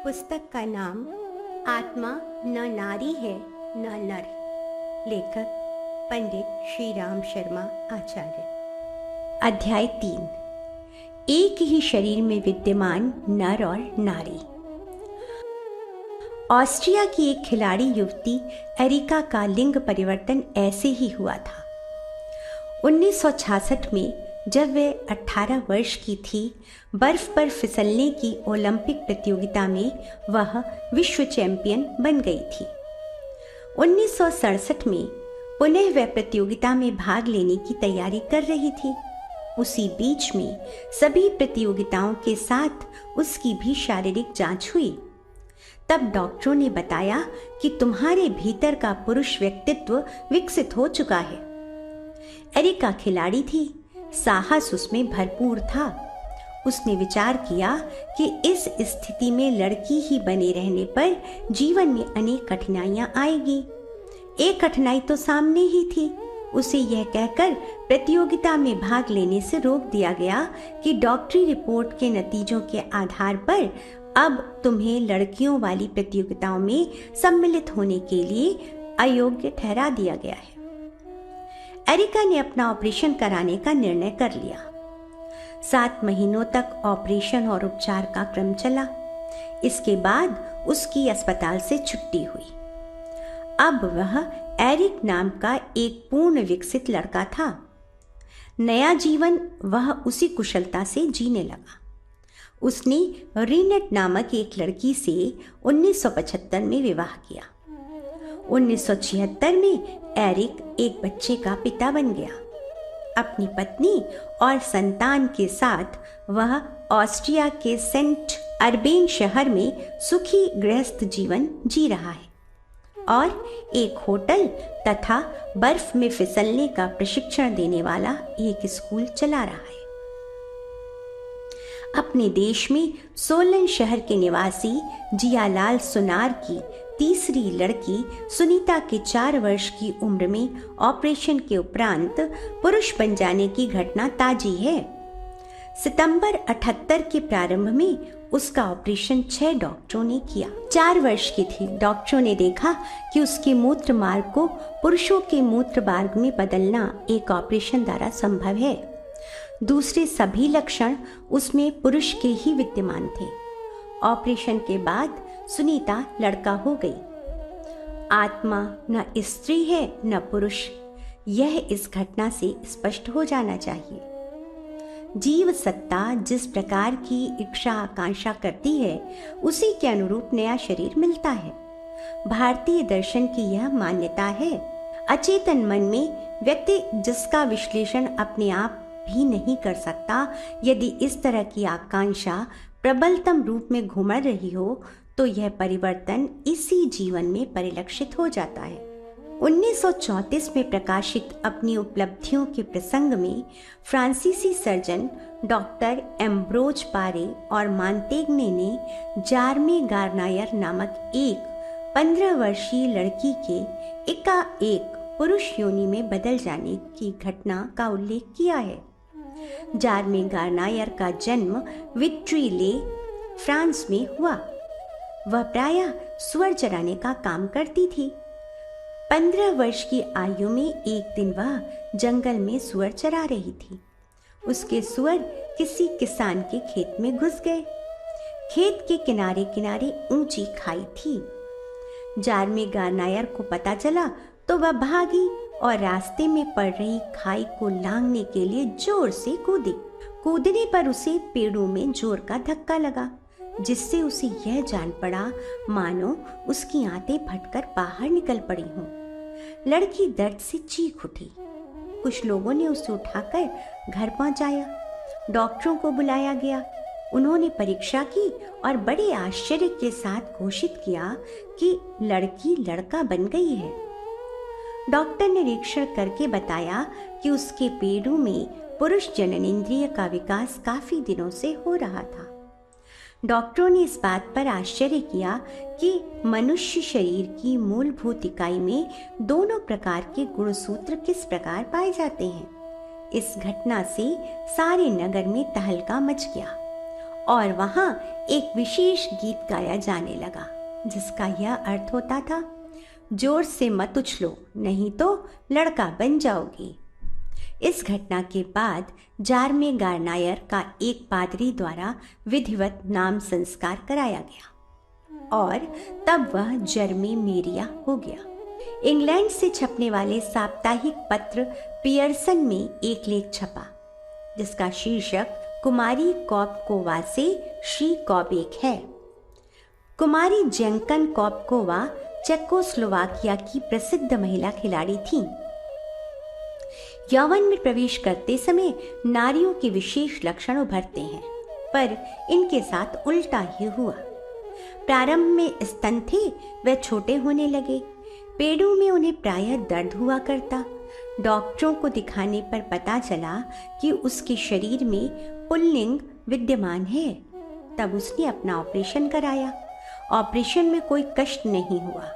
पुस्तक का नाम आत्मा न नारी है न नर। लेखक पंडित श्री राम शर्मा आचार्य। अध्याय 3। एक ही शरीर में विद्यमान नर और नारी। ऑस्ट्रिया की एक खिलाड़ी युवती एरिका का लिंग परिवर्तन ऐसे ही हुआ था। 1966 में जब वे 18 वर्ष की थी, बर्फ पर फिसलने की ओलंपिक प्रतियोगिता में वह विश्व चैंपियन बन गई थी। 1967 में पुनः वह प्रतियोगिता में भाग लेने की तैयारी कर रही थी। उसी बीच में सभी प्रतियोगिताओं के साथ उसकी भी शारीरिक जांच हुई। तब डॉक्टरों ने बताया कि तुम्हारे भीतर का पुरुष व्यक्तित्व विकसित हो चुका है। एरिका खिलाड़ी थी, साहस उसमें भरपूर था। उसने विचार किया कि इस स्थिति में लड़की ही बने रहने पर जीवन में अनेक कठिनाइयां आएगी। एक कठिनाई तो सामने ही थी। उसे यह कहकर प्रतियोगिता में भाग लेने से रोक दिया गया कि डॉक्टरी रिपोर्ट के नतीजों के आधार पर अब तुम्हें लड़कियों वाली प्रतियोगिताओं में सम्मिलित होने के लिए अयोग्य ठहरा दिया गया है। एरिका ने अपना ऑपरेशन कराने का निर्णय कर लिया। 7 महीनों तक ऑपरेशन और उपचार का क्रम चला। इसके बाद उसकी अस्पताल से छुट्टी हुई। अब वह एरिक नाम का एक पूर्ण विकसित लड़का था। नया जीवन वह उसी कुशलता से जीने लगा। उसने रीनेट नामक एक लड़की से 1975 में विवाह किया। 1976 में एरिक एक बच्चे का पिता बन गया। अपनी पत्नी और संतान के साथ वह ऑस्ट्रिया के सेंट अर्बेन शहर में सुखी गृहस्थ जीवन जी रहा है और एक होटल तथा बर्फ में फिसलने का प्रशिक्षण देने वाला एक स्कूल चला रहा है। अपने देश में सोलन शहर के निवासी जियालाल सुनार की तीसरी लड़की सुनीता के 4 वर्ष की उम्र में ऑपरेशन के उपरांत पुरुष बन जाने की घटना ताजी है। सितंबर 78 के प्रारंभ में उसका ऑपरेशन 6 डॉक्टरों ने किया। 4 वर्ष की थी। डॉक्टरों ने देखा कि उसके मूत्र मार्ग को पुरुषों के मूत्र मार्ग में बदलना एक ऑपरेशन द्वारा संभव है। दूसरे सभी लक्षण उसमें पुरुष के ही विद्यमान थे। ऑपरेशन के बाद सुनीता लड़का हो गई। आत्मा न स्त्री है न पुरुष, यह इस घटना से स्पष्ट हो जाना चाहिए। जीव सत्ता जिस प्रकार की इच्छा आकांक्षा करती है, उसी के अनुरूप नया शरीर मिलता है। भारतीय दर्शन की यह मान्यता है। अचेतन मन में व्यक्ति जिसका विश्लेषण अपने आप भी नहीं कर सकता, यदि इस तरह की आकांक्षा प्रबलतम रूप में घुमड़ रही हो, तो यह परिवर्तन इसी जीवन में परिलक्षित हो जाता है। 1934 में प्रकाशित अपनी उपलब्धियों के प्रसंग में फ्रांसीसी सर्जन डॉक्टर एम्ब्रोज पारे और मांतेग्ने ने जार्मे गार्नायर नामक एक 15 वर्षीय लड़की के एकाएक पुरुष योनि में बदल जाने की घटना का उल्लेख किया है। जार्मे गार्नायर का जन्म विट्री-ले, फ्रांस में हुआ। वह प्रायः सुअर चराने का काम करती थी। 15 वर्ष की आयु में एक दिन वह जंगल में सुअर चरा रही थी। उसके सुअर किसी किसान के खेत में घुस गए। खेत के किनारे किनारे ऊंची खाई थी। जार्मे गार्नायर को पता चला तो वह भागी और रास्ते में पड़ रही खाई को लांघने के लिए जोर से कूदी। कूदने पर उसे पेड़ों में जोर का धक्का लगा, जिससे उसे यह जान पड़ा मानो उसकी आंतें फटकर बाहर निकल पड़ी हों। लड़की दर्द से चीख उठी। कुछ लोगों ने उसे उठाकर घर पहुंचाया। डॉक्टरों को बुलाया गया। उन्होंने परीक्षा की और बड़े आश्चर्य के साथ घोषित किया कि लड़की लड़का बन गई है। डॉक्टर ने निरीक्षण करके बताया कि उसके पेड़ों में पुरुष जननेंद्रिय का विकास काफी दिनों से हो रहा था। डॉक्टरों ने इस बात पर आश्चर्य किया कि मनुष्य शरीर की मूलभूत इकाई में दोनों प्रकार के गुणसूत्र किस प्रकार पाए जाते हैं। इस घटना से सारे नगर में तहलका मच गया और वहां एक विशेष गीत गाया जाने लगा, जिसका यह अर्थ होता था, जोर से मत उछलो नहीं तो लड़का बन जाओगी। इस घटना के बाद जारमे गार्नायर का एक पादरी द्वारा विधिवत नाम संस्कार कराया गया और तब वह जर्मे मेरिया हो गया। इंग्लैंड से छपने वाले साप्ताहिक पत्र पियर्सन में एक लेख छपा, जिसका शीर्षक कुमारी कॉपकोवा से श्री कॉबेक है। कुमारी जेंकन कॉपकोवा चेकोस्लोवाकिया की प्रसिद्ध महिला खिलाड़ी थीं। यौवन में प्रवेश करते समय नारियों के विशेष लक्षण उभरते हैं, पर इनके साथ उल्टा ही हुआ। प्रारंभ में स्तन थे, वे छोटे होने लगे। पेड़ों में उन्हें प्रायः दर्द हुआ करता। डॉक्टरों को दिखाने पर पता चला कि उसके शरीर में पुल्लिंग विद्यमान है। तब उसने अपना ऑपरेशन कराया। ऑपरेशन में कोई कष्ट नहीं हुआ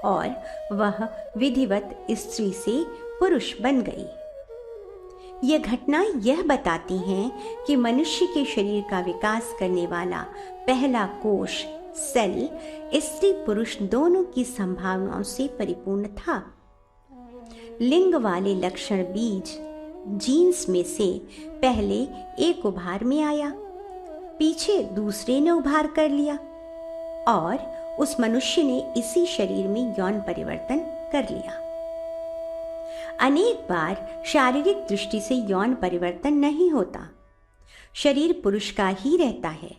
और वह विधिवत स्त्री से पुरुष बन गई। ये घटनाएं यह बताती हैं कि मनुष्य के शरीर का विकास करने वाला पहला कोष सेल स्त्री पुरुष दोनों की संभावनाओं से परिपूर्ण था। लिंग वाले लक्षण बीज जीन्स में से पहले एक उभार में आया, पीछे दूसरे ने उभार कर लिया और उस मनुष्य ने इसी शरीर में यौन परिवर्तन कर लिया। अनेक बार शारीरिक दृष्टि से यौन परिवर्तन नहीं होता, शरीर पुरुष का ही रहता है,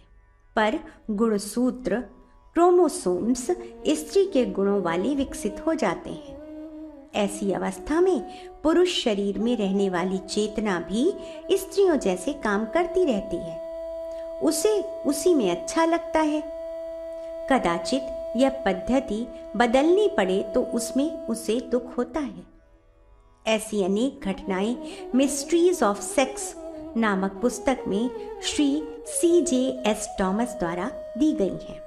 पर गुणसूत्र क्रोमोसोम्स स्त्री के गुणों वाले विकसित हो जाते हैं। ऐसी अवस्था में पुरुष शरीर में रहने वाली चेतना भी स्त्रियों जैसे काम करती रहती है। उसे उसी में अच्छा लगता है। कदाचित यह पद्धति बदलनी पड़े तो उसमें उसे दुख होता है। ऐसी अनेक घटनाएं मिस्ट्रीज ऑफ सेक्स नामक पुस्तक में श्री C.J.S. टॉमस द्वारा दी गई हैं।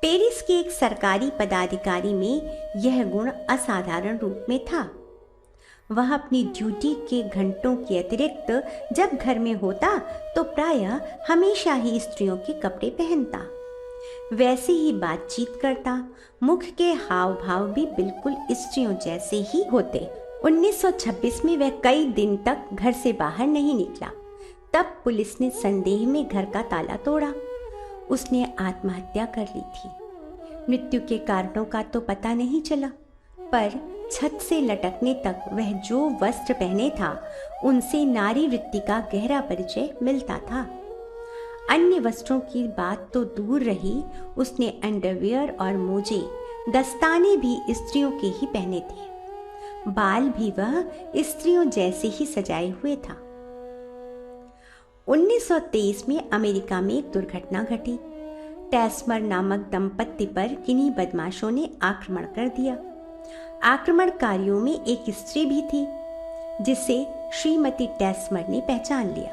पेरिस के एक सरकारी पदाधिकारी में यह गुण असाधारण रूप में था। वह अपनी ड्यूटी के घंटों के अतिरिक्त जब घर में होता तो प्रायः हमेशा ही स्त्रियों के कपड़े पहनता, वैसे ही बातचीत करता। मुख के हाव भाव भी बिल्कुल स्त्रियों जैसे ही होते। 1926 में वह कई दिन तक घर से बाहर नहीं निकला। तब पुलिस ने संदेह में घर का ताला तोड़ा। उसने आत्महत्या कर ली थी। मृत्यु के कारणों का तो पता नहीं चला, पर छत से लटकने तक वह जो वस्त्र पहने था उनसे नारी वृत्ति का गहरा परिचय मिलता था। अन्य वस्त्रों की बात तो दूर रही, उसने अंडरवियर और मोजे दस्ताने भी स्त्रियों के ही पहने थे। बाल भी वह स्त्रियों जैसे ही सजाए हुए था। 1923 में अमेरिका में एक दुर्घटना घटी। टैस्मर नामक दंपत्ति पर किन्हीं बदमाशों ने आक्रमण कर दिया। आक्रमणकारियों में एक स्त्री भी थी, जिसे श्रीमती टैस्मर ने पहचान लिया।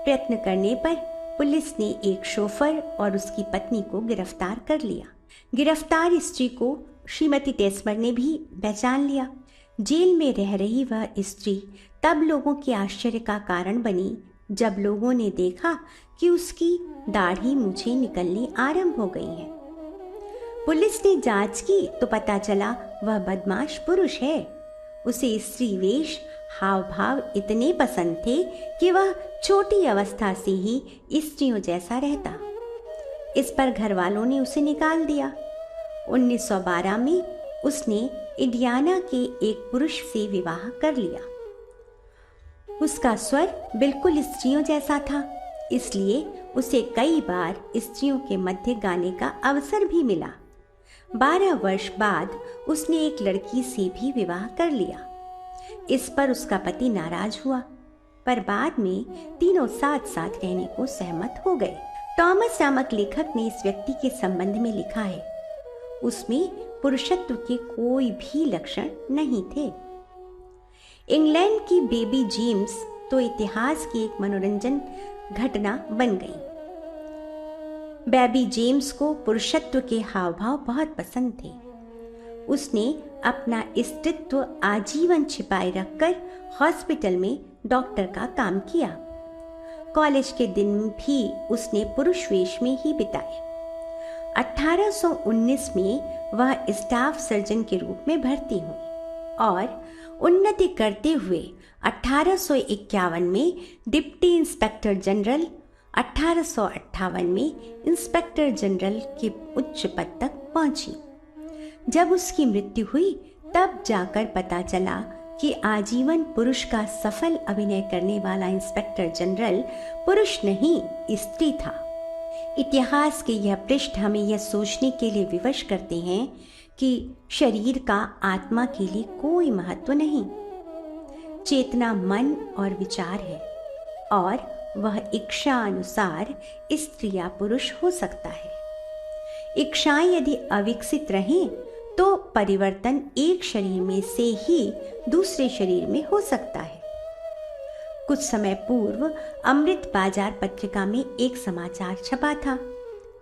प्रयत्न करने पर पुलिस ने एक शोफर और उसकी पत्नी को गिरफ्तार कर लिया। गिरफ्तार स्त्री को श्रीमती टैस्मर ने भी पहचान लिया। जेल में रह रही वह स्त्री तब लोगों के आश्चर्य का कारण बनी जब लोगों ने देखा कि उसकी दाढ़ी मूछें निकलनी आरंभ हो गई हैं। पुलिस ने जांच की तो पता चला वह बदमाश पुरुष है। उसे स्त्री वेश हाव भाव इतने पसंद थे कि वह छोटी अवस्था से ही स्त्रियों जैसा रहता। इस पर घर वालों ने उसे निकाल दिया। 1912 में उसने इंडियाना के एक पुरुष से विवाह कर लिया। उसका स्वर बिल्कुल स्त्रियों जैसा था, इसलिए उसे कई बार स्त्रियों के मध्य गाने का अवसर भी मिला। 12 वर्ष बाद उसने एक लड़की से भी विवाह कर लिया। इस पर उसका पति नाराज हुआ, पर बाद में तीनों साथ साथ रहने को सहमत हो गए। टॉमस नामक लेखक ने इस व्यक्ति के संबंध में लिखा है, उसमें पुरुषत्व के कोई भी लक्षण नहीं थे। इंग्लैंड की बेबी जेम्स तो इतिहास की एक मनोरंजन घटना बन गई। बेबी जेम्स को पुरुषत्व के हाव भाव बहुत पसंद थे। उसने अपना अस्तित्व आजीवन छिपाए रखकर हॉस्पिटल में डॉक्टर का काम किया। कॉलेज के दिन भी उसने पुरुष वेश में ही बिताए। 1819 में वह स्टाफ सर्जन के रूप में भर्ती हुई और उन्नति करते हुए 1851 में डिप्टी इंस्पेक्टर जनरल, 1858 में इंस्पेक्टर जनरल के उच्च पद तक पहुंची। जब उसकी मृत्यु हुई तब जाकर पता चला कि आजीवन पुरुष का सफल अभिनय करने वाला इंस्पेक्टर जनरल पुरुष नहीं, स्त्री था। इतिहास के यह पृष्ठ हमें यह सोचने के लिए विवश करते हैं कि शरीर का आत्मा के लिए कोई महत्व नहीं। चेतना मन और विचार है और वह इच्छा अनुसार स्त्री या पुरुष हो सकता है। इच्छाएं यदि अविकसित रहें तो परिवर्तन एक शरीर में से ही दूसरे शरीर में हो सकता है। कुछ समय पूर्व अमृत बाजार पत्रिका में एक समाचार छपा था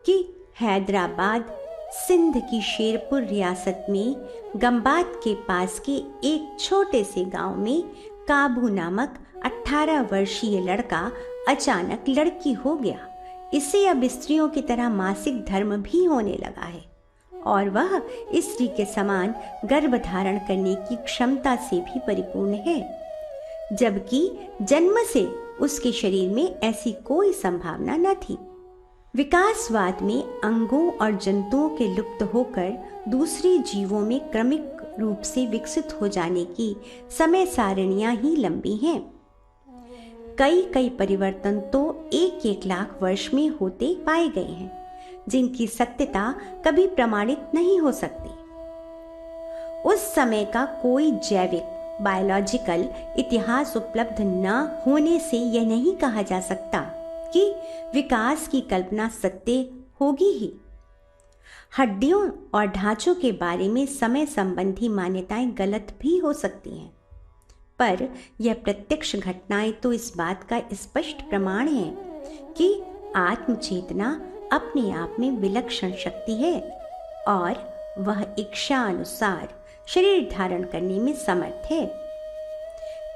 कि हैदराबाद सिंध की शेरपुर रियासत में गंबात के पास के एक छोटे से गांव में काबू नामक 18 वर्षीय लड़का अचानक लड़की हो गया। इसे अब स्त्रियों की तरह मासिक धर्म भी होने लगा है और वह स्त्री के समान गर्भ धारण करने की क्षमता से भी परिपूर्ण है, जबकि जन्म से उसके शरीर में ऐसी कोई संभावना न थी। विकासवाद में अंगों और जंतुओं के लुप्त होकर दूसरे जीवों में क्रमिक रूप से विकसित हो जाने की समय सारणियां ही लंबी हैं। कई परिवर्तन तो 1-1 लाख वर्ष में होते पाए गए हैं, जिनकी सत्यता कभी प्रमाणित नहीं हो सकती। उस समय का कोई जैविक बायोलॉजिकल इतिहास उपलब्ध न होने से यह नहीं कहा जा सकता कि विकास की कल्पना सत्य होगी ही। हड्डियों और ढांचों के बारे में समय संबंधी मान्यताएं गलत भी हो सकती हैं, पर यह प्रत्यक्ष घटनाएं तो इस बात का स्पष्ट प्रमाण है कि आत्मचेतना अपने आप में विलक्षण शक्ति है और वह इच्छा अनुसार शरीर धारण करने में समर्थ है।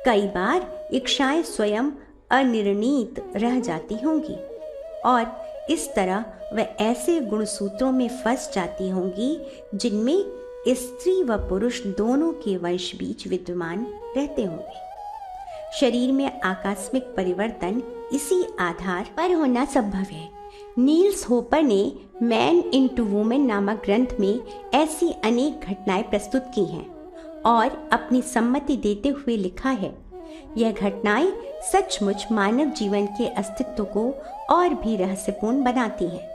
कई बार इच्छाएं स्वयं अनिर्णीत रह जाती होंगी और इस तरह वह ऐसे गुणसूत्रों में फंस जाती होंगी जिनमें स्त्री व पुरुष दोनों के वंश बीज विद्यमान रहते होंगे। शरीर में आकस्मिक परिवर्तन इसी आधार पर होना संभव है। नील्स होपर ने मैन इनटू वुमेन नामक ग्रंथ में ऐसी अनेक घटनाएं प्रस्तुत की हैं और अपनी सम्मति देते हुए लिखा है, यह घटनाएं सचमुच मानव जीवन के अस्तित्व को और भी रहस्यपूर्ण बनाती हैं।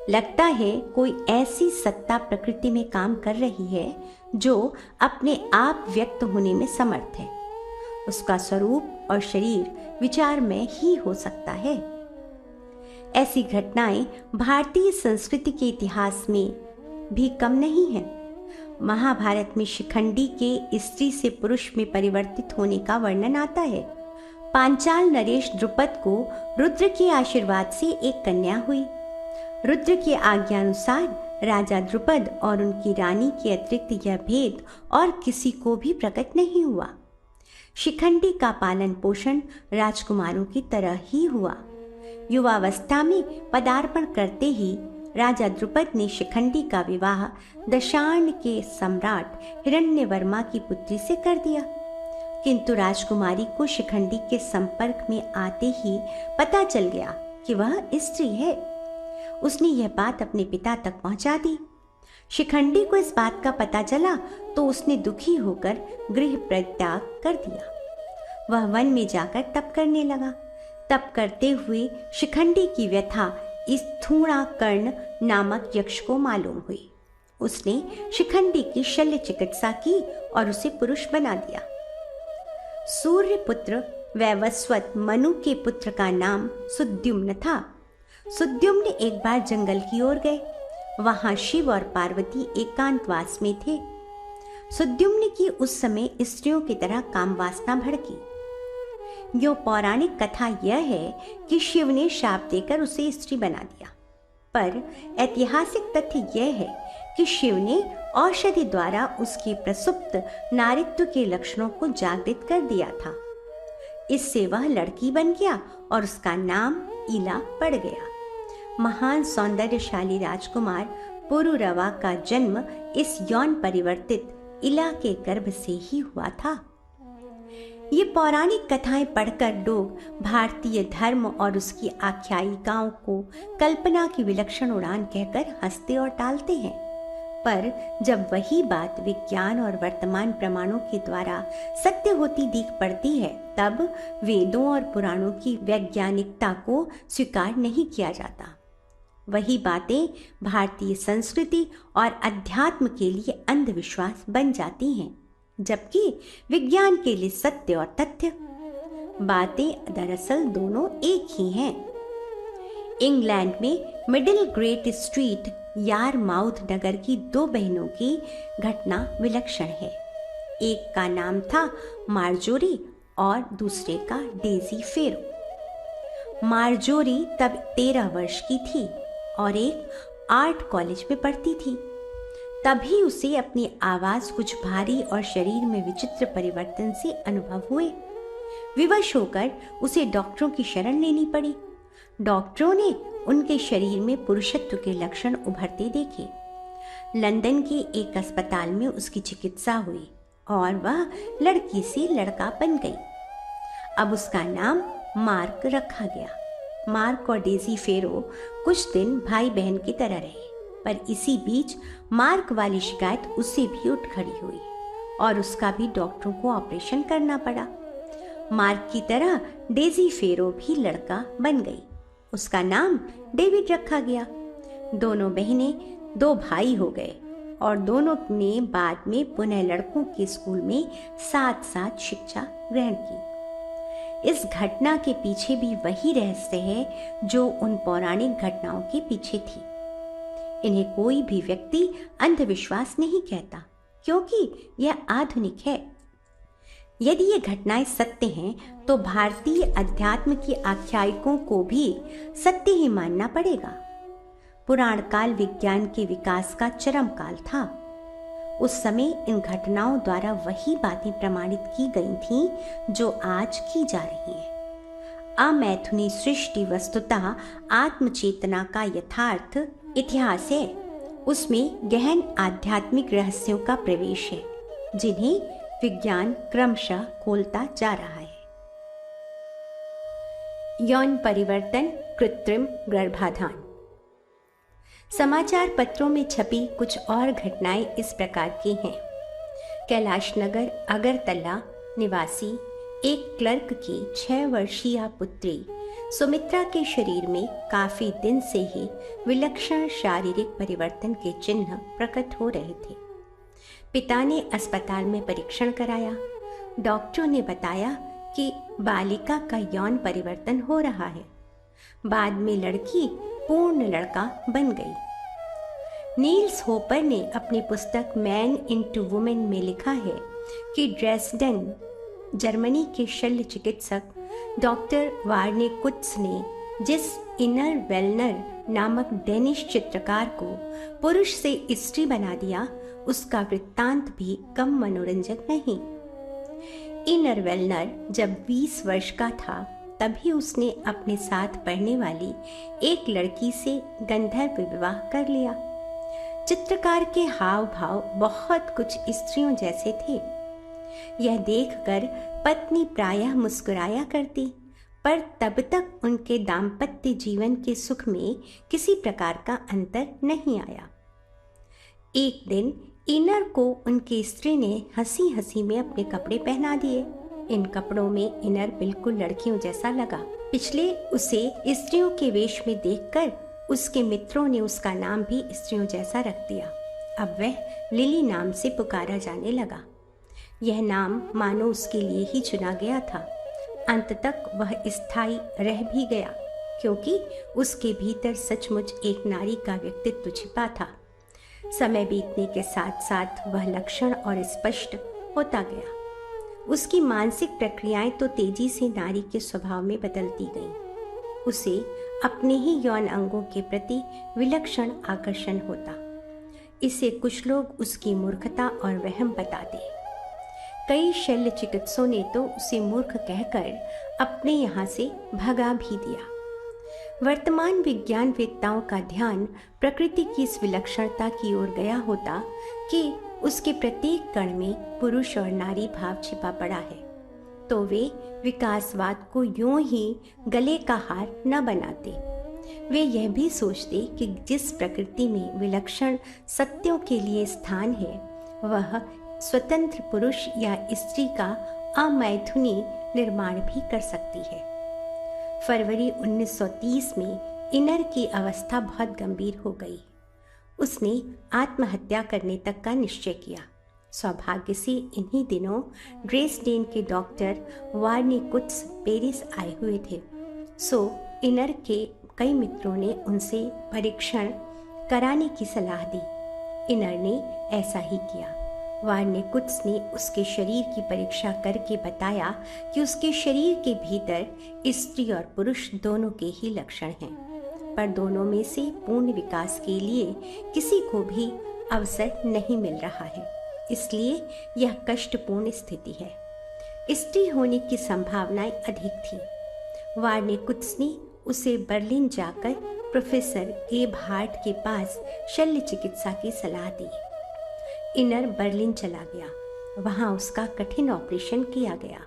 लगता है कोई ऐसी सत्ता प्रकृति में काम कर रही है जो अपने आप व्यक्त होने में समर्थ है। उसका स्वरूप और शरीर विचारमय ही हो सकता है। ऐसी घटनाएं भारतीय संस्कृति के इतिहास में भी कम नहीं है। महाभारत में शिखंडी के स्त्री से पुरुष में परिवर्तित होने का वर्णन आता है। पांचाल नरेश द्रुपद को रुद्र के आशीर्वाद से एक कन्या हुई। रुद्र की आज्ञानुसार राजा द्रुपद और उनकी रानी के अतिरिक्त यह भेद और किसी को भी प्रकट नहीं हुआ। शिखंडी का पालन पोषण राजकुमारों की तरह ही हुआ। युवावस्था में पदार्पण करते ही राजा द्रुपद ने शिखंडी का विवाह दशार्ण के सम्राट हिरण्यवर्मा की पुत्री से कर दिया, किंतु राजकुमारी को शिखंडी के संपर्क में आते ही पता चल गया कि वह स्त्री है। उसने यह बात अपने पिता तक पहुंचा दी। शिखंडी को इस बात का पता चला तो उसने दुखी होकर गृह परित्याग कर दिया। वह वन में जाकर तप करने लगा। तप करते हुए शिखंडी की व्यथा स्थूणा कर्ण नामक यक्ष को मालूम हुई। उसने शिखंडी की शल्य चिकित्सा की और उसे पुरुष बना दिया। सूर्य पुत्र वैवस्वत मनु के पुत्र का नाम सुद्युम्न था। सुद्युम्न एक बार जंगल की ओर गए। वहां शिव और पार्वती एकांतवास में थे। सुद्युम्न की उस समय स्त्रियों की तरह काम वासना भड़की। यो पौराणिक कथा यह है कि शिव ने शाप देकर उसे स्त्री बना दिया, पर ऐतिहासिक तथ्य यह है कि शिव ने औषधि द्वारा उसके प्रसुप्त नारीत्व के लक्षणों को जागृत कर दिया था। इससे वह लड़की बन गया और उसका नाम इला पड़ गया। महान सौंदर्यशाली राजकुमार पुरुरवा का जन्म इस यौन परिवर्तित इला के गर्भ से ही हुआ था। ये पौराणिक कथाएं पढ़कर लोग भारतीय धर्म और उसकी आख्यायिकाओं को कल्पना की विलक्षण उड़ान कहकर हंसते और टालते हैं, पर जब वही बात विज्ञान और वर्तमान प्रमाणों के द्वारा सत्य होती दिख पड़ती है, तब वेदों और पुराणों की वैज्ञानिकता को स्वीकार नहीं किया जाता। वही बातें भारतीय संस्कृति और अध्यात्म के लिए अंधविश्वास बन जाती हैं, जबकि विज्ञान के लिए सत्य और तथ्य बातें दरअसल दोनों एक ही हैं। इंग्लैंड में मिडिल ग्रेट स्ट्रीट यारमाउथ नगर की दो बहनों की घटना विलक्षण है। एक का नाम था मार्जोरी और दूसरे का डेजी फेरो। मार्जोरी तब 13 वर्ष की थी और एक आर्ट कॉलेज में पढ़ती थी। तभी उसे अपनी आवाज कुछ भारी और शरीर में विचित्र परिवर्तन से अनुभव हुए। विवश होकर उसे डॉक्टरों की शरण लेनी पड़ी। डॉक्टरों ने उनके शरीर में पुरुषत्व के लक्षण उभरते देखे। लंदन के एक अस्पताल में उसकी चिकित्सा हुई और वह लड़की से लड़का बन गई। अब उसका नाम मार्क रखा गया। मार्क और डेजी फेरो कुछ दिन भाई बहन की तरह रहे, पर इसी बीच मार्क वाली शिकायत उससे भी उठ खड़ी हुई और उसका भी डॉक्टरों को ऑपरेशन करना पड़ा। मार्क की तरह डेजी फेरो भी लड़का बन गई। उसका नाम डेविड रखा गया। दोनों बहनें 2 भाई हो गए और दोनों ने बाद में पुनः लड़कों के स्कूल में साथ साथ शिक्षा ग्रहण की। इस घटना के पीछे भी वही रहस्य है जो उन पौराणिक घटनाओं के पीछे थी। इन्हें कोई भी व्यक्ति अंधविश्वास नहीं कहता, क्योंकि यह आधुनिक है। यदि ये घटनाएं सत्य हैं, तो भारतीय अध्यात्म की आख्यायिकों को भी सत्य ही मानना पड़ेगा। पुराण काल विज्ञान के विकास का चरम काल था। उस समय इन घटनाओं द्वारा वही बातें प्रमाणित की गई थीं जो आज की जा रही हैं। अमैथुनी सृष्टि वस्तुतः आत्मचेतना का यथार्थ इतिहास है। उसमें गहन आध्यात्मिक रहस्यों का प्रवेश है, जिन्हें विज्ञान क्रमशः खोलता जा रहा है। यौन परिवर्तन, कृत्रिम गर्भाधान। समाचार पत्रों में छपी कुछ और घटनाएं इस प्रकार की हैं। कैलाश नगर अगरतला निवासी एक क्लर्क की 6 वर्षीय पुत्री सुमित्रा के शरीर में काफी दिन से ही विलक्षण शारीरिक परिवर्तन के चिन्ह प्रकट हो रहे थे। पिता ने अस्पताल में परीक्षण कराया। डॉक्टरों ने बताया कि बालिका का यौन परिवर्तन हो रहा है। बाद में लड़की पूर्ण लड़का बन गई। नील्स होपर ने अपनी पुस्तक मैन इनटू वुमेन में लिखा है कि ड्रेसडेन जर्मनी के शल्य चिकित्सक डॉक्टर वार्ने कुत्स ने जिस इनर वेलनर नामक डेनिश चित्रकार को पुरुष से स्त्री बना दिया, उसका वृत्तांत भी कम मनोरंजक नहीं। इनर वेलनर जब 20 वर्ष का था, तभी उसने अपने साथ पढ़ने वाली एक लड़की से गंधर्व विवाह कर लिया। चित्रकार के हाव भाव बहुत कुछ स्त्रियों जैसे थे। यह देखकर पत्नी प्रायः मुस्कुराया करती, पर तब तक उनके दाम्पत्य जीवन के सुख में किसी प्रकार का अंतर नहीं आया। एक दिन इनर को उनकी स्त्री ने हंसी हंसी में अपने कपड़े पहना दिए। इन कपड़ों में इनर बिल्कुल लड़कियों जैसा लगा। पिछले उसे स्त्रियों के वेश में देखकर उसके मित्रों ने उसका नाम भी स्त्रियों जैसा रख दिया। अब वह लिली नाम से पुकारा जाने लगा। यह नाम मानो उसके लिए ही चुना गया था। अंत तक वह स्थायी रह भी गया, क्योंकि उसके भीतर सचमुच एक नारी का व्यक्तित्व छिपा था। समय बीतने के साथ साथ वह लक्षण और स्पष्ट होता गया। उसकी मानसिक प्रक्रियाएं तो तेजी से नारी के स्वभाव में बदलती गईं। उसे अपने ही यौन अंगों के प्रति विलक्षण आकर्षण होता। इसे कुछ लोग उसकी मूर्खता और वहम बताते। कई शल्य चिकित्सकों ने तो उसे मूर्ख कहकर अपने यहाँ से भगा भी दिया। वर्तमान विज्ञानवेत्ताओं का ध्यान प्रकृति की इस विलक्षणता की ओर गया होता कि उसके प्रत्येक कण में पुरुष और नारी भाव छिपा पड़ा है, तो वे विकासवाद को यूं ही गले का हार न बनाते। वे यह भी सोचते कि जिस प्रकृति में विलक्षण सत्यों के लिए स्थान है, वह स्वतंत्र पुरुष या स्त्री का अमैथुनी निर्माण भी कर सकती है। फरवरी 1930 में इनर की अवस्था बहुत गंभीर हो गई। उसने आत्महत्या करने तक का निश्चय किया। सौभाग्य से इन्हीं दिनों ड्रेसडेन के डॉक्टर वार्निकुट्स पेरिस आए हुए थे, सो इनर के कई मित्रों ने उनसे परीक्षण कराने की सलाह दी। इनर ने ऐसा ही किया। वार्निकुट्स ने उसके शरीर की परीक्षा करके बताया कि उसके शरीर के भीतर स्त्री और पुरुष दोनों के ही लक्षण हैं, पर दोनों में से पूर्ण विकास के लिए किसी को भी अवसर नहीं मिल रहा है। इसलिए यह कष्टपूर्ण स्थिति है। स्त्री होने की संभावनाएं अधिक थी। वार्निकुट्स ने उसे बर्लिन जाकर प्रोफेसर एबहार्ट के पास शल्य चिकित्सा की सलाह दी। इनर बर्लिन चला गया। वहां उसका कठिन ऑपरेशन किया गया।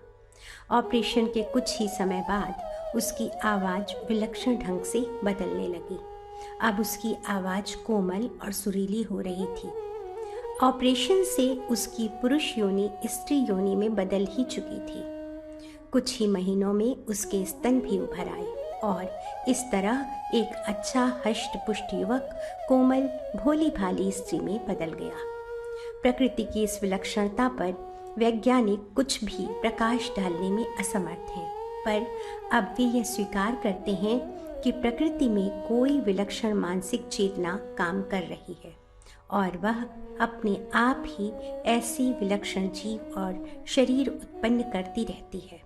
ऑपरेशन के कुछ ही समय बाद उसकी आवाज़ विलक्षण ढंग से बदलने लगी। अब उसकी आवाज़ कोमल और सुरीली हो रही थी। ऑपरेशन से उसकी पुरुष योनि स्त्री योनि में बदल ही चुकी थी। कुछ ही महीनों में उसके स्तन भी उभर आए और इस तरह एक अच्छा हष्ट पुष्ट युवक कोमल भोली भाली स्त्री में बदल गया। प्रकृति की इस विलक्षणता पर वैज्ञानिक कुछ भी प्रकाश डालने में असमर्थ हैं, पर अब वे यह स्वीकार करते हैं कि प्रकृति में कोई विलक्षण मानसिक चेतना काम कर रही है और वह अपने आप ही ऐसी विलक्षण जीव और शरीर उत्पन्न करती रहती है।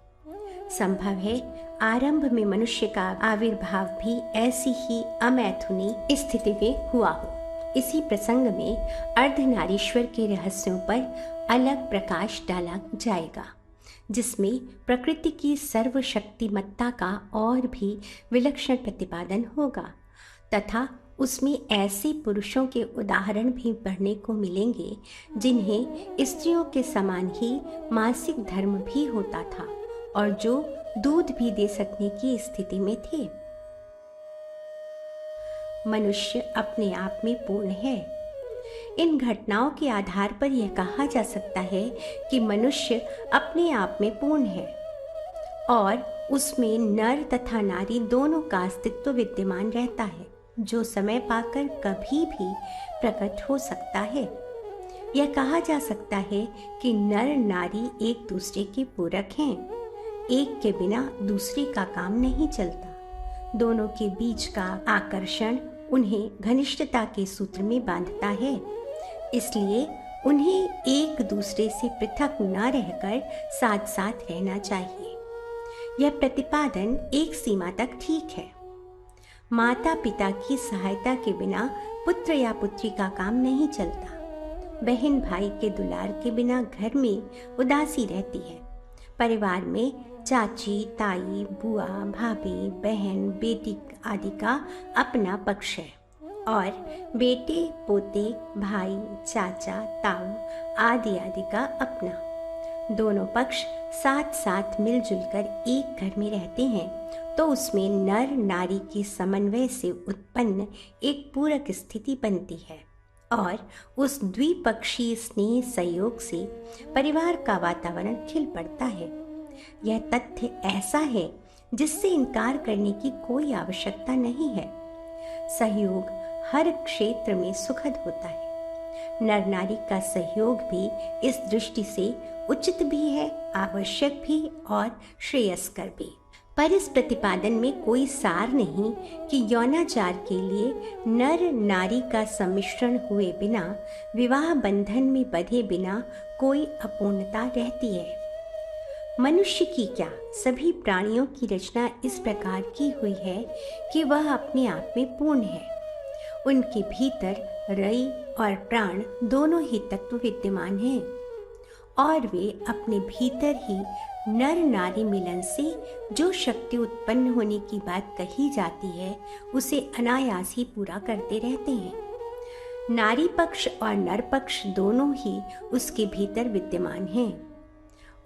संभव है आरंभ में मनुष्य का आविर्भाव भी ऐसी ही अमैथुनी स्थिति में हुआ हो। इसी प्रसंग में अर्धनारीश्वर के रहस्यों पर अलग प्रकाश डाला जाएगा, जिसमें प्रकृति की सर्वशक्तिमत्ता का और भी विलक्षण प्रतिपादन होगा तथा उसमें ऐसे पुरुषों के उदाहरण भी पढ़ने को मिलेंगे जिन्हें स्त्रियों के समान ही मासिक धर्म भी होता था और जो दूध भी दे सकने की स्थिति में थे। मनुष्य अपने आप में पूर्ण है। इन घटनाओं के आधार पर यह कहा जा सकता है कि मनुष्य अपने आप में पूर्ण है और उसमें नर तथा नारी दोनों का अस्तित्व विद्यमान रहता है, जो समय पाकर कभी भी प्रकट हो सकता है। यह कहा जा सकता है कि नर नारी एक दूसरे के पूरक हैं। एक के बिना दूसरे का काम नहीं चलता। दोनों के बीच का आकर्षण उन्हें घनिष्ठता के सूत्र में बांधता है, इसलिए उन्हें एक दूसरे से पृथक न रहकर साथ साथ रहना चाहिए। यह प्रतिपादन एक सीमा तक ठीक है। माता पिता की सहायता के बिना पुत्र या पुत्री का काम नहीं चलता। बहन भाई के दुलार के बिना घर में उदासी रहती है। परिवार में चाची, ताई, बुआ, भाभी, बहन, बेटी आदि का अपना पक्ष है और बेटे, पोते, भाई, चाचा, ताऊ आदि आदि का अपना। दोनों पक्ष साथ साथ मिलजुल कर एक घर में रहते हैं तो उसमें नर नारी के समन्वय से उत्पन्न एक पूरक स्थिति बनती है और उस द्विपक्षीय स्नेह सहयोग से परिवार का वातावरण खिल पड़ता है। यह तथ्य ऐसा है जिससे इनकार करने की कोई आवश्यकता नहीं है। सहयोग हर क्षेत्र में सुखद होता है। नर नारी का सहयोग भी इस दृष्टि से उचित भी है, आवश्यक भी और श्रेयस्कर भी। पर इस प्रतिपादन में कोई सार नहीं कि यौनाचार के लिए नर नारी का सम्मिश्रण हुए बिना, विवाह बंधन में बंधे बिना कोई अपूर्णता रहती है। मनुष्य की क्या, सभी प्राणियों की रचना इस प्रकार की हुई है कि वह अपने आप में पूर्ण है। उनके भीतर रई और प्राण दोनों ही तत्व विद्यमान हैं और वे अपने भीतर ही नर नारी मिलन से जो शक्ति उत्पन्न होने की बात कही जाती है उसे अनायास ही पूरा करते रहते हैं। नारी पक्ष और नर पक्ष दोनों ही उसके भीतर विद्यमान हैं।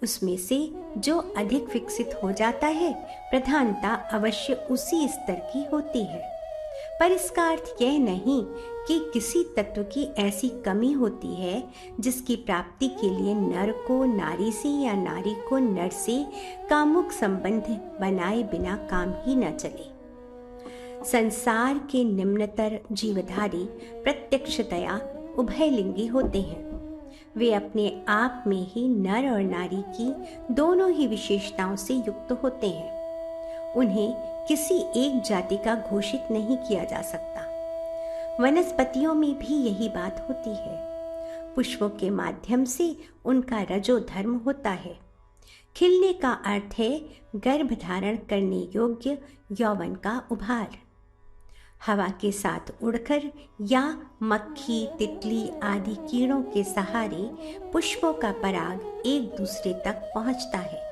उसमें से जो अधिक विकसित हो जाता है प्रधानता अवश्य उसी स्तर की होती है, पर इसका अर्थ यह नहीं कि किसी तत्व की ऐसी कमी होती है जिसकी प्राप्ति के लिए नर को नारी से या नारी को नर से कामुक संबंध बनाए बिना काम ही न चले। संसार के निम्नतर जीवधारी प्रत्यक्षतया उभयलिंगी होते हैं। वे अपने आप में ही नर और नारी की दोनों ही विशेषताओं से युक्त होते हैं। उन्हें किसी एक जाति का घोषित नहीं किया जा सकता। वनस्पतियों में भी यही बात होती है। पुष्पों के माध्यम से उनका रजो धर्म होता है। खिलने का अर्थ है गर्भ धारण करने योग्य यौवन का उभार। हवा के साथ उड़कर या मक्खी, तितली आदि कीड़ों के सहारे पुष्पों का पराग एक दूसरे तक पहुंचता है।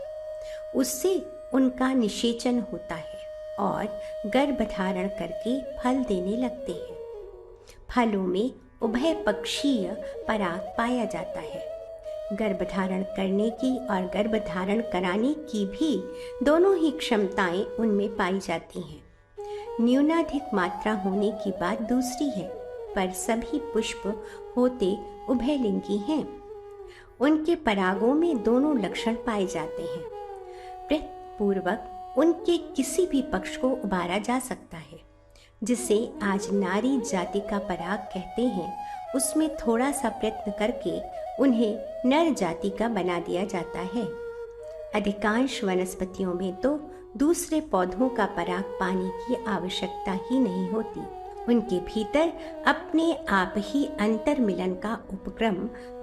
उससे उनका निषेचन होता है और गर्भ धारण करके फल देने लगते हैं। फलों में उभय पक्षीय पराग पाया जाता है। गर्भ धारण करने की और गर्भ धारण कराने की भी दोनों ही क्षमताएं उनमें पाई जाती हैं। न्यूनाधिक मात्रा होने की बात दूसरी है, पर सभी पुष्प होते उभयलिंगी हैं। उनके परागों में दोनों लक्षण पाए जाते हैं। पूर्वक उनके किसी भी पक्ष को उबारा जा सकता है। जिसे आज नारी जाति का पराग कहते हैं, उसमें थोड़ा सा प्रयत्न करके उन्हें नर जाति का बना दिया जाता है। अधिकांश वनस्पतियों में तो दूसरे पौधों का पराग पाने की आवश्यकता ही नहीं होती। उनके भीतर अपने आप ही अंतर मिलन का उपक्रम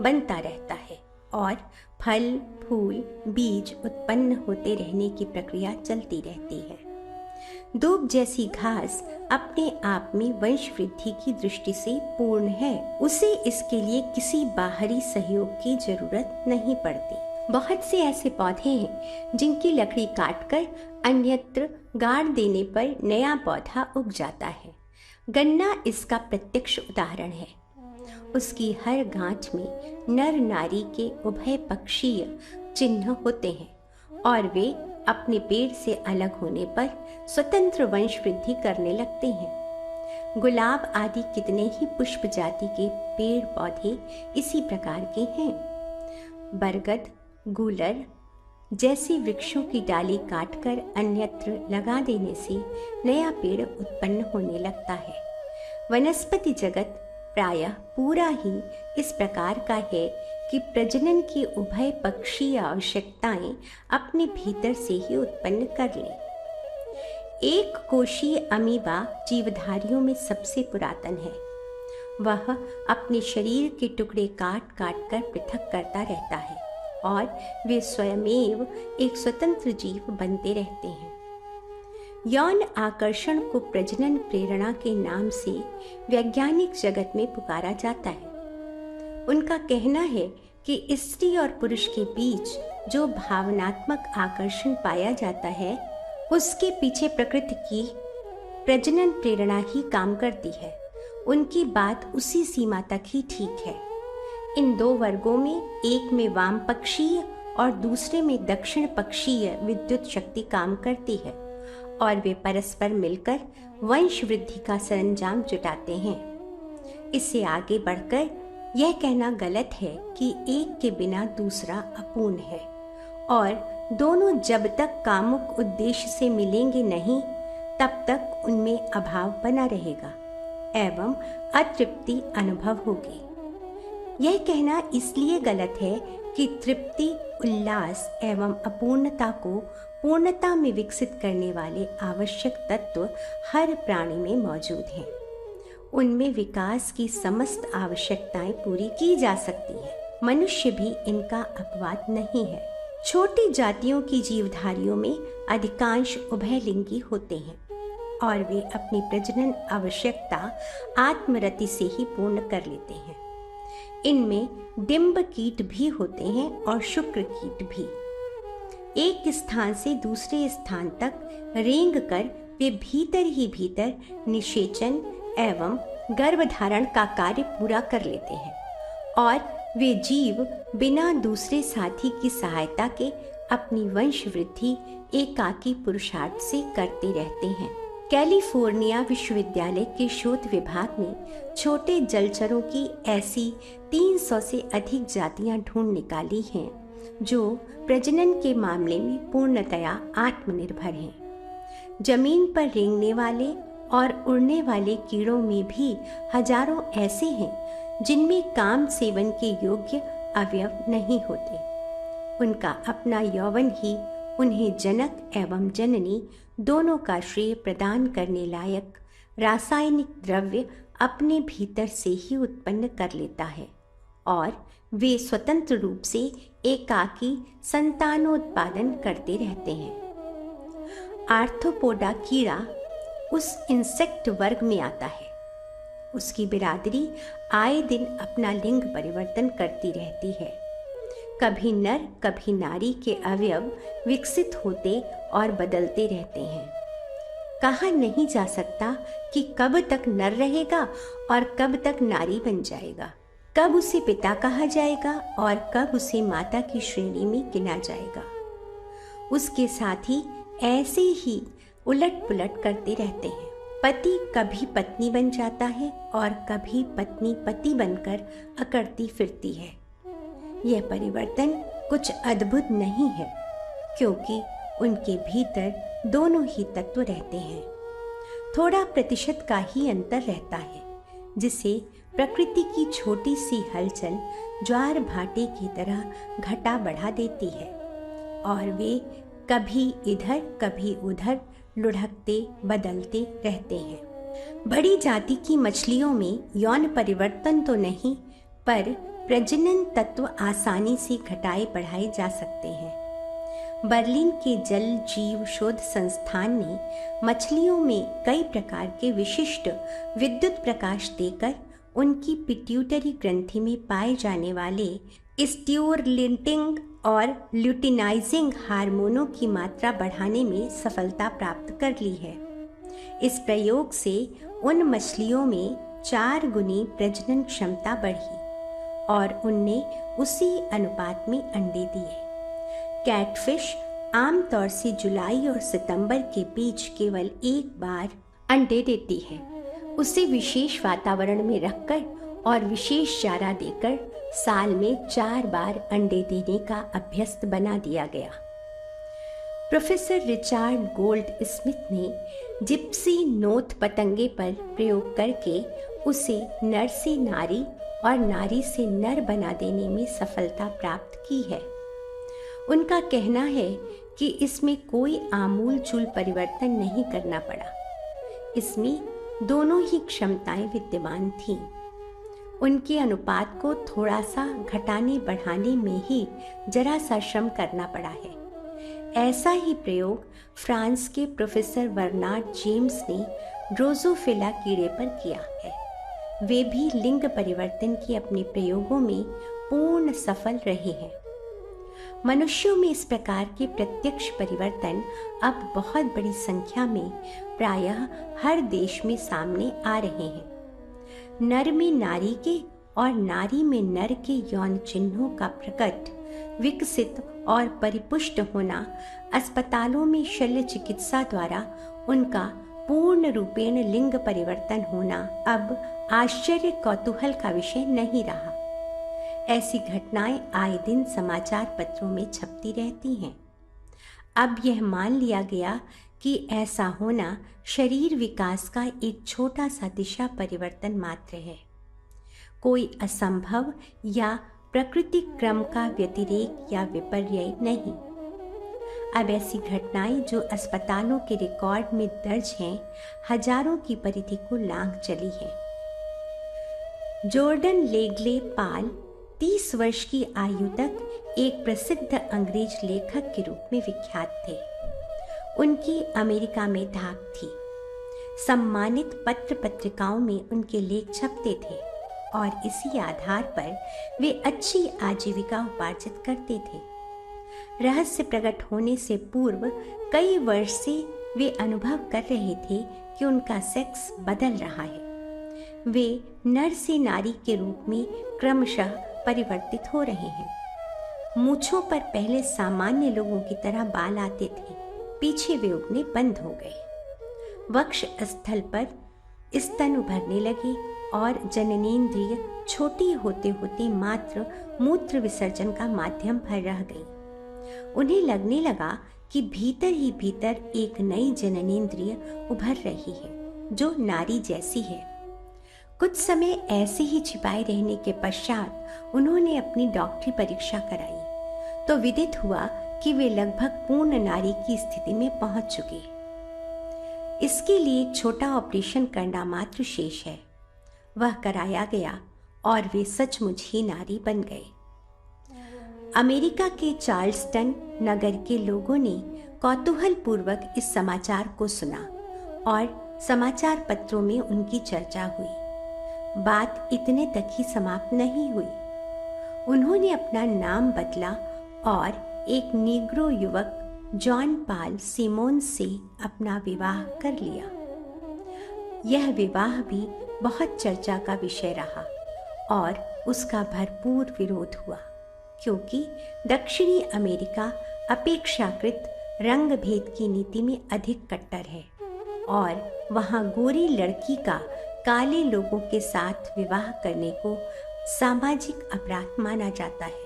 बनता रहता है और फल, फूल, बीज उत्पन्न होते रहने की प्रक्रिया चलती रहती है। दूब जैसी घास अपने आप में वंश वृद्धि की दृष्टि से पूर्ण है। उसे इसके लिए किसी बाहरी सहयोग की जरूरत नहीं पड़ती। बहुत से ऐसे पौधे हैं जिनकी लकड़ी काटकर अन्यत्र गाड़ देने पर नया पौधा उग जाता है। गन्ना इसका प्रत्यक्ष उदाहरण है। उसकी हर गांठ में नर नारी के उभय पक्षीय चिन्ह होते हैं और वे अपने पेड़ से अलग होने पर स्वतंत्र वंश वृद्धि करने लगते हैं। गुलाब आदि कितने ही पुष्प जाति के पेड़ पौधे इसी प्रकार के हैं। बरगद, गूलर जैसे वृक्षों की डाली काटकर अन्यत्र लगा देने से नया पेड़ उत्पन्न होने लगता है। वनस्पति जगत प्रायः पूरा ही इस प्रकार का है कि प्रजनन की उभय पक्षीय आवश्यकताएं अपने भीतर से ही उत्पन्न कर ले। एक कोशीय अमीबा जीवधारियों में सबसे पुरातन है। वह अपने शरीर के टुकड़े काट काट कर पृथक करता रहता है और वे स्वयमेव एक स्वतंत्र जीव बनते रहते हैं। यौन आकर्षण को प्रजनन प्रेरणा के नाम से वैज्ञानिक जगत में पुकारा जाता है। उनका कहना है कि स्त्री और पुरुष के बीच जो भावनात्मक आकर्षण पाया जाता है उसके पीछे प्रकृति की प्रजनन प्रेरणा ही काम करती है। उनकी बात उसी सीमा तक ही ठीक है। इन दो वर्गों में एक में वाम पक्षीय और दूसरे में दक्षिण पक्षीय विद्युत शक्ति काम करती है और वे परस्पर मिलकर वंश वृद्धि का सरंजाम जुटाते हैं। इससे आगे बढ़कर यह कहना गलत है कि एक के बिना दूसरा अपूर्ण है और दोनों जब तक कामुक उद्देश्य से मिलेंगे नहीं तब तक उनमें अभाव बना रहेगा एवं अतृप्ति अनुभव होगी। यह कहना इसलिए गलत है कि तृप्ति, उल्लास एवं अपूर्णता को पूर्णता में विकसित करने वाले आवश्यक तत्व हर प्राणी में मौजूद हैं। उनमें विकास की समस्त आवश्यकताएं पूरी की जा सकती है। मनुष्य भी इनका अपवाद नहीं है। छोटी जातियों की जीवधारियों में अधिकांश उभयलिंगी होते हैं। और वे अपनी प्रजनन आवश्यकता आत्मरति से ही पूर्ण कर लेते हैं। इनमें डिंब कीट भी होते हैं और शुक्र कीट भी। एक स्थान से दूसरे स्थान तक रेंग कर वे भीतर ही भीतर निषेचन एवं गर्भधारण का कार्य पूरा कर लेते हैं और वे जीव बिना दूसरे साथी की सहायता के अपनी वंश वृद्धि एकाकी पुरुषार्थ से करते रहते हैं। कैलिफोर्निया विश्वविद्यालय के शोध विभाग ने छोटे जलचरों की ऐसी 300 से अधिक जातियां ढूंढ निकाली हैं जो प्रजनन के मामले में पूर्णतया आत्मनिर्भर हैं। जमीन पर रेंगने वाले और उड़ने वाले कीड़ों में भी हजारों ऐसे हैं जिनमें काम सेवन के योग्य अवयव नहीं होते। उनका अपना यौवन ही उन्हें जनक एवं जननी दोनों का श्रेय प्रदान करने लायक रासायनिक द्रव्य अपने भीतर से ही उत्पन्न कर लेता है और वे स्वतंत्र रूप से एकाकी संतानोत्पादन करते रहते हैं। आर्थ्रोपोडा कीड़ा उस इंसेक्ट वर्ग में आता है। उसकी बिरादरी आए दिन अपना लिंग परिवर्तन करती रहती है। कभी नर कभी नारी के अवयव विकसित होते और बदलते रहते हैं। कहा नहीं जा सकता कि कब तक नर रहेगा और कब तक नारी बन जाएगा, कब उसे पिता कहा जाएगा और कब उसे माता की श्रेणी में गिना जाएगा। उसके साथ ही ऐसे ही उलट पुलट करते रहते हैं। पति कभी पत्नी बन जाता है और कभी पत्नी पति बनकर अकड़ती फिरती है। यह परिवर्तन कुछ अद्भुत नहीं है क्योंकि उनके भीतर दोनों ही तत्व रहते हैं। थोड़ा प्रतिशत का ही अंतर रहता है जिसे प्रकृति की छोटी सी हलचल ज्वार भाटे की तरह घटा बढ़ा देती है और वे कभी इधर कभी उधर लुढ़कते बदलते रहते हैं। बड़ी जाति की मछलियों में यौन परिवर्तन तो नहीं पर प्रजनन तत्व आसानी से घटाए बढ़ाए जा सकते हैं। बर्लिन के जल जीव शोध संस्थान ने मछलियों में कई प्रकार के विशिष्ट विद्युत प्रकाश देकर उनकी पिट्यूटरी ग्रंथि में पाए जाने वाले स्टिमुलेटिंग और ल्यूटिनाइजिंग हार्मोनों की मात्रा बढ़ाने में सफलता प्राप्त कर ली है। इस प्रयोग से उन मछलियों में 4 गुनी प्रजनन क्षमता बढ़ी और उनने उसी अनुपात में अंडे दिए। कैटफिश आमतौर से जुलाई और सितंबर के बीच केवल एक बार अंडे देती है। उसे विशेष वातावरण में रखकर और विशेष चारा देकर साल में 4 बार अंडे देने का अभ्यस्त बना दिया गया। प्रोफेसर रिचार्ड गोल्ड स्मिथ ने जिप्सी नोथ पतंगे पर प्रयोग करके उसे नर से नारी और नारी से नर बना देने में सफलता प्राप्त की है। उनका कहना है कि इसमें कोई आमूलचूल परिवर्तन नहीं करना पड़ा। इसमें दोनों ही क्षमताएं विद्यमान थीं। उनके अनुपात को थोड़ा सा घटाने बढ़ाने में ही जरा सा श्रम करना पड़ा है। ऐसा ही प्रयोग फ्रांस के प्रोफेसर बर्नार्ड जेम्स ने ड्रोसोफिला कीड़े पर किया है। वे भी लिंग परिवर्तन के अपने प्रयोगों में पूर्ण सफल रहे हैं। मनुष्यों में इस प्रकार के प्रत्यक्ष परिवर्तन अब बहुत बड़ी संख्या में प्रायः हर देश में सामने आ रहे हैं। नर में नारी के और नारी में नर के यौन चिन्हों का प्रकट, विकसित और परिपुष्ट होना, अस्पतालों में शल्य चिकित्सा द्वारा उनका पूर्ण रूपेण लिंग परिवर्तन होना अब आश्चर्य कौतूहल का विषय नहीं रहा। ऐसी घटनाएं आए दिन समाचार पत्रों में छपती रहती हैं। अब यह मान लिया गया कि ऐसा होना शरीर विकास का एक छोटा सा दिशा परिवर्तन मात्र है, कोई असंभव या प्राकृतिक क्रम का व्यतिरेक या विपर्यय नहीं। अब ऐसी घटनाएं जो अस्पतालों के रिकॉर्ड में दर्ज हैं, हजारों की परिधि को लांघ चली हैं। जॉर्डन लेगले पाल 30 वर्ष की आयु तक एक प्रसिद्ध अंग्रेज लेखक के रूप में विख्यात थे। उनकी अमेरिका में धाक थी। सम्मानित पत्र पत्रिकाओं में उनके लेख छपते थे और इसी आधार पर वे अच्छी आजीविका उपार्जित करते थे। रहस्य प्रकट होने से पूर्व कई वर्ष से वे अनुभव कर रहे थे कि उनका सेक्स बदल रहा है। वे नर से नारी के रूप में क्रमशः परिवर्तित हो रहे हैं। मूंछों पर पहले सामान्य लोगों की तरह बाल आते थे, पीछे वे उगने बंद हो गए। वक्ष स्थल पर स्तन उभरने लगे और जननेंद्रिय छोटी होते होते मात्र मूत्र विसर्जन का माध्यम भर रह गई। उन्हें लगने लगा कि भीतर ही भीतर एक नई जननेंद्रिय उभर रही है जो नारी जैसी है। कुछ समय ऐसे ही छिपाए रहने के पश्चात उन्होंने अपनी डॉक्टरी परीक्षा कराई तो विदित हुआ कि वे लगभग पूर्ण नारी की स्थिति में पहुंच चुके। इसके लिए एक छोटा ऑपरेशन करना मात्र शेष है। वह कराया गया और वे सचमुच ही नारी बन गए। अमेरिका के चार्ल्सटन नगर के लोगों ने कौतूहल पूर्वक इस समाचार को सुना और समाचार पत्रों में उनकी चर्चा हुई। बात इतने तक ही समाप्त नहीं हुई। उन्होंने अपना नाम बदला और एक नीग्रो युवक जॉन पाल सिमोन से अपना विवाह कर लिया। यह विवाह भी बहुत चर्चा का विषय रहा और उसका भरपूर विरोध हुआ, क्योंकि दक्षिणी अमेरिका अपेक्षाकृत रंग भेद की नीति में अधिक कट्टर है और वहाँ गोरी लड़की का काले लोगों के साथ विवाह करने को सामाजिक अपराध माना जाता है।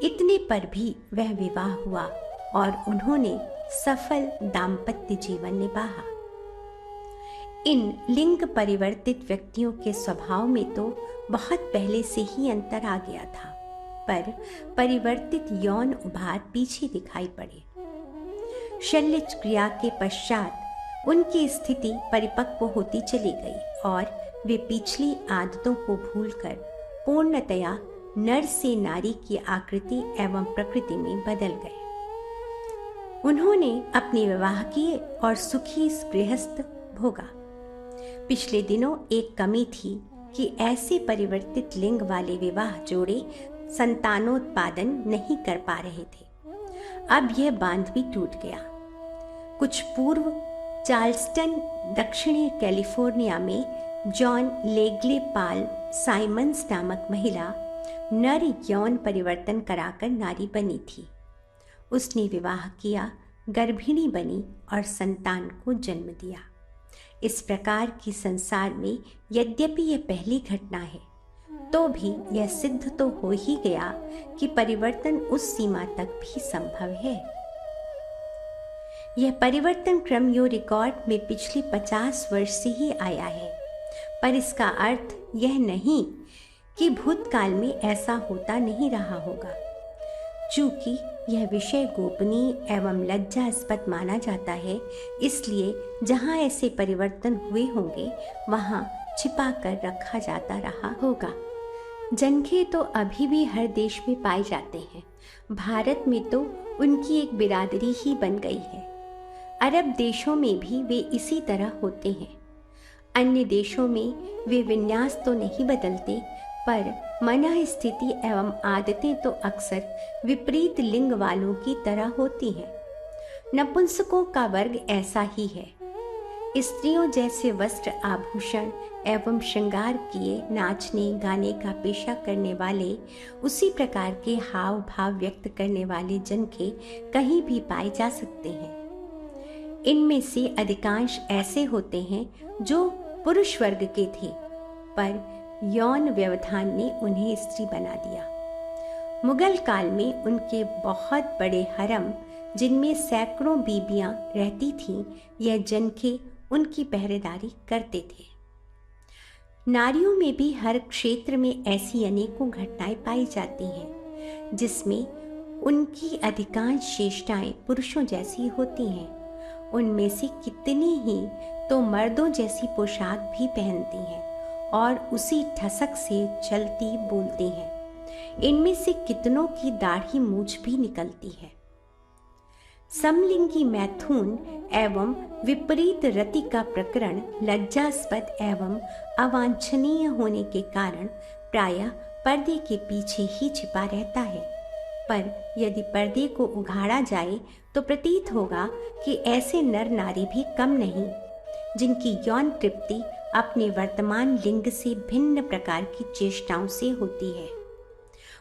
इतने पर भी वह विवाह हुआ और उन्होंने सफल दाम्पत्य जीवन निभाया। इन लिंग परिवर्तित व्यक्तियों के स्वभाव में तो बहुत पहले से ही अंतर आ गया था, पर परिवर्तित यौन उभार पीछे दिखाई पड़े। शल्य क्रिया के पश्चात उनकी स्थिति परिपक्व होती चली गई और वे पिछली आदतों को भूलकर पूर्णतया नर से नारी की आकृति एवं प्रकृति में बदल गए। उन्होंने अपने विवाह किए और सुखी गृहस्थ भोगा। पिछले दिनों एक कमी थी कि ऐसे परिवर्तित लिंग वाले विवाह जोड़े संतानोत्पादन नहीं कर पा रहे थे। अब यह बांध भी टूट गया। कुछ पूर्व चार्ल्सटन दक्षिणी कैलिफोर्निया में जॉन लेग्ले पाल साइमन्स नामक महिला नर यौन परिवर्तन कराकर नारी बनी थी। उसने विवाह किया, गर्भिणी बनी और संतान को जन्म दिया। इस प्रकार की संसार में यद्यपि यह पहली घटना है, तो भी यह सिद्ध तो हो ही गया कि परिवर्तन उस सीमा तक भी संभव है। यह परिवर्तन क्रम यो रिकॉर्ड में पिछली 50 वर्ष से ही आया है, पर इसका अर्थ यह नहीं कि भूतकाल में ऐसा होता नहीं रहा होगा। चूंकि यह विषय गोपनीय एवं लज्जास्पद माना जाता है, इसलिए जहाँ ऐसे परिवर्तन हुए होंगे वहाँ छिपा कर रखा जाता रहा होगा। जनखे तो अभी भी हर देश में पाए जाते हैं। भारत में तो उनकी एक बिरादरी ही बन गई है। अरब देशों में भी वे इसी तरह होते हैं। अन्य देशों में वे विन्यास तो नहीं बदलते, पर मन स्थिति एवं आदतें तो अक्सर विपरीत लिंग वालों की तरह होती हैं। नपुंसकों का वर्ग ऐसा ही है। स्त्रियों जैसे वस्त्र आभूषण एवं श्रृंगार किए नाचने गाने का पेशा करने वाले, उसी प्रकार के हाव भाव व्यक्त करने वाले जनखे कहीं भी पाए जा सकते हैं। इनमें से अधिकांश ऐसे होते हैं जो पुरुष वर्ग के थे, पर यौन व्यवधान ने उन्हें स्त्री बना दिया। मुगल काल में उनके बहुत बड़े हरम, जिनमें सैकड़ों बीबियां रहती थीं, यह जनखे उनकी पहरेदारी करते थे। नारियों में भी हर क्षेत्र में ऐसी अनेकों घटनाएं पाई जाती हैं, जिसमें उनकी अधिकांश चेष्टाएं पुरुषों जैसी होती हैं। उनमें से कितनी ही तो मर्दों जैसी पोशाक भी पहनती हैं और उसी ठसक से चलती बोलती हैं। इनमें से कितनों की दाढ़ी मूछ भी निकलती है। समलिंगी मैथुन एवं विपरीत रति का प्रकरण लज्जास्पद एवं अवांछनीय होने के कारण प्रायः पर्दे के पीछे ही छिपा रहता है। पर यदि पर्दे को उघाड़ा जाए तो प्रतीत होगा कि ऐसे नर नारी भी कम नहीं, जिनकी यौन तृप्ति अपने वर्तमान लिंग से भिन्न प्रकार की चेष्टाओं से होती है।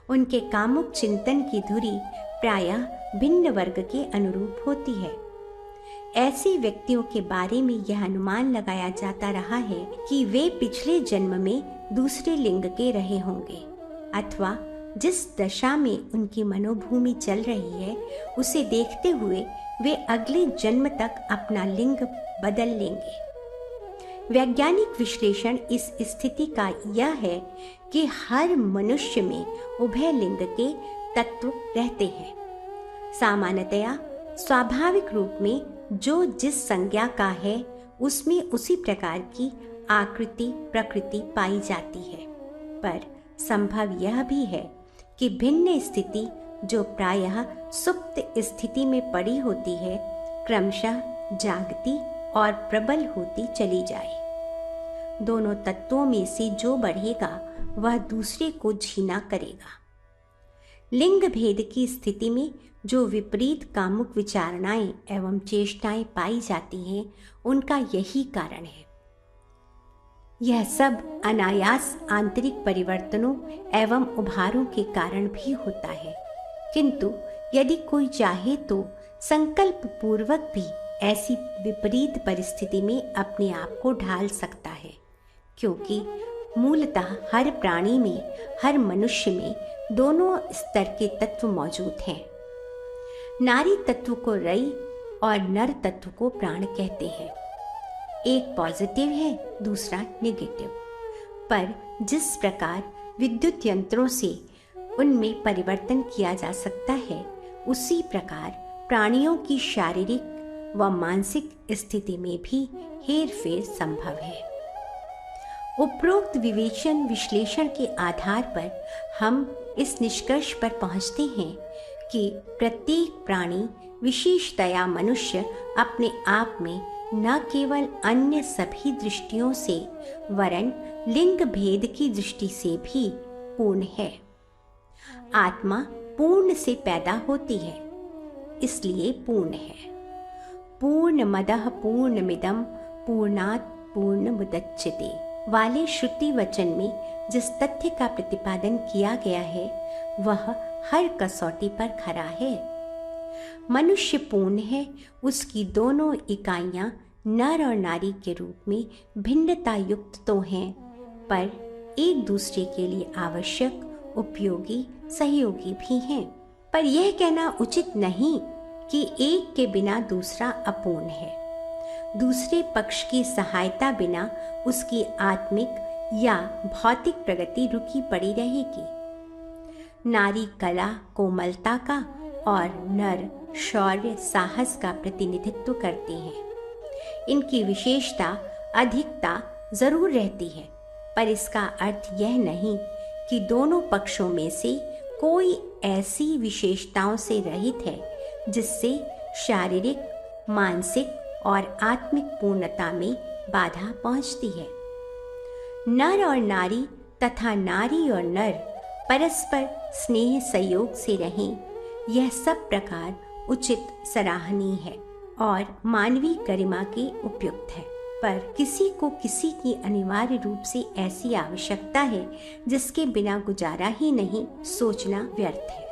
उनके कामुक चिंतन की धुरी प्रायः भिन्न वर्ग के अनुरूप होती है। ऐसे व्यक्तियों के बारे में यह अनुमान लगाया जाता रहा है कि वे पिछले जन्म में दूसरे लिंग के रहे होंगे, अथवा जिस दशा में उनकी मनोभूमि चल रही है उसे देखते हुए वे अगले जन्म तक अपना लिंग बदल लेंगे। वैज्ञानिक विश्लेषण इस स्थिति का यह है कि हर मनुष्य में उभय लिंग के तत्व रहते हैं। सामान्यतया स्वाभाविक रूप में जो जिस संज्ञा का है उसमें उसी प्रकार की आकृति प्रकृति पाई जाती है, पर संभव यह भी है कि भिन्न स्थिति जो प्रायः सुप्त स्थिति में पड़ी होती है क्रमशः जागती और प्रबल होती चली जाए। दोनों तत्वों में से जो बढ़ेगा वह दूसरे को झीना करेगा। लिंग भेद की स्थिति में जो विपरीत कामुक विचारणाएं एवं चेष्टाएं पाई जाती हैं उनका यही कारण है। यह सब अनायास आंतरिक परिवर्तनों एवं उभारों के कारण भी होता है, किंतु यदि कोई चाहे तो संकल्प पूर्वक भी ऐसी विपरीत परिस्थिति में अपने आप को ढाल सकता है, क्योंकि मूलतः हर प्राणी में, हर मनुष्य में दोनों स्तर के तत्व मौजूद हैं। नारी तत्व को रई और नर तत्व को प्राण कहते हैं। एक पॉजिटिव है, दूसरा नेगेटिव। पर जिस प्रकार विद्युत यंत्रों से उनमें परिवर्तन किया जा सकता है, उसी प्रकार प्राणियों की शारीरिक व मानसिक स्थिति में भी हेरफेर संभव है। उपरोक्त विवेचन विश्लेषण के आधार पर हम इस निष्कर्ष पर पहुंचते हैं कि प्रत्येक प्राणी, विशेषतया मनुष्य, अपने आप में न केवल अन्य सभी दृष्टियों से वरन लिंग भेद की दृष्टि से भी पूर्ण है। आत्मा पूर्ण से पैदा होती है, इसलिए पूर्ण है। पूर्णमदः पूर्णमिदं पूर्णात् पूर्णमुदच्यते वाले श्रुति वचन में जिस तथ्य का प्रतिपादन किया गया है वह हर कसौटी पर खरा है। मनुष्य पूर्ण है, उसकी दोनों इकाइयां नर और नारी के रूप में भिन्नता युक्त तो हैं, पर एक दूसरे के लिए आवश्यक, उपयोगी, सहयोगी भी हैं। पर यह कहना उचित नहीं कि एक के बिना दूसरा अपूर्ण है। दूसरे पक्ष की सहायता बिना उसकी आत्मिक या भौतिक प्रगति रुकी पड़ी रहेगी। नारी कला कोमलता का और नर शौर्य साहस का प्रतिनिधित्व करते हैं। इनकी विशेषता अधिकता जरूर रहती है, पर इसका अर्थ यह नहीं कि दोनों पक्षों में से कोई ऐसी विशेषताओं से रहित है जिससे शारीरिक, मानसिक और आत्मिक पूर्णता में बाधा पहुंचती है। नर और नारी तथा नारी और नर परस्पर स्नेह सहयोग से रहें, यह सब प्रकार उचित, सराहनीय है और मानवीय गरिमा के उपयुक्त है। पर किसी को किसी की अनिवार्य रूप से ऐसी आवश्यकता है जिसके बिना गुजारा ही नहीं, सोचना व्यर्थ है।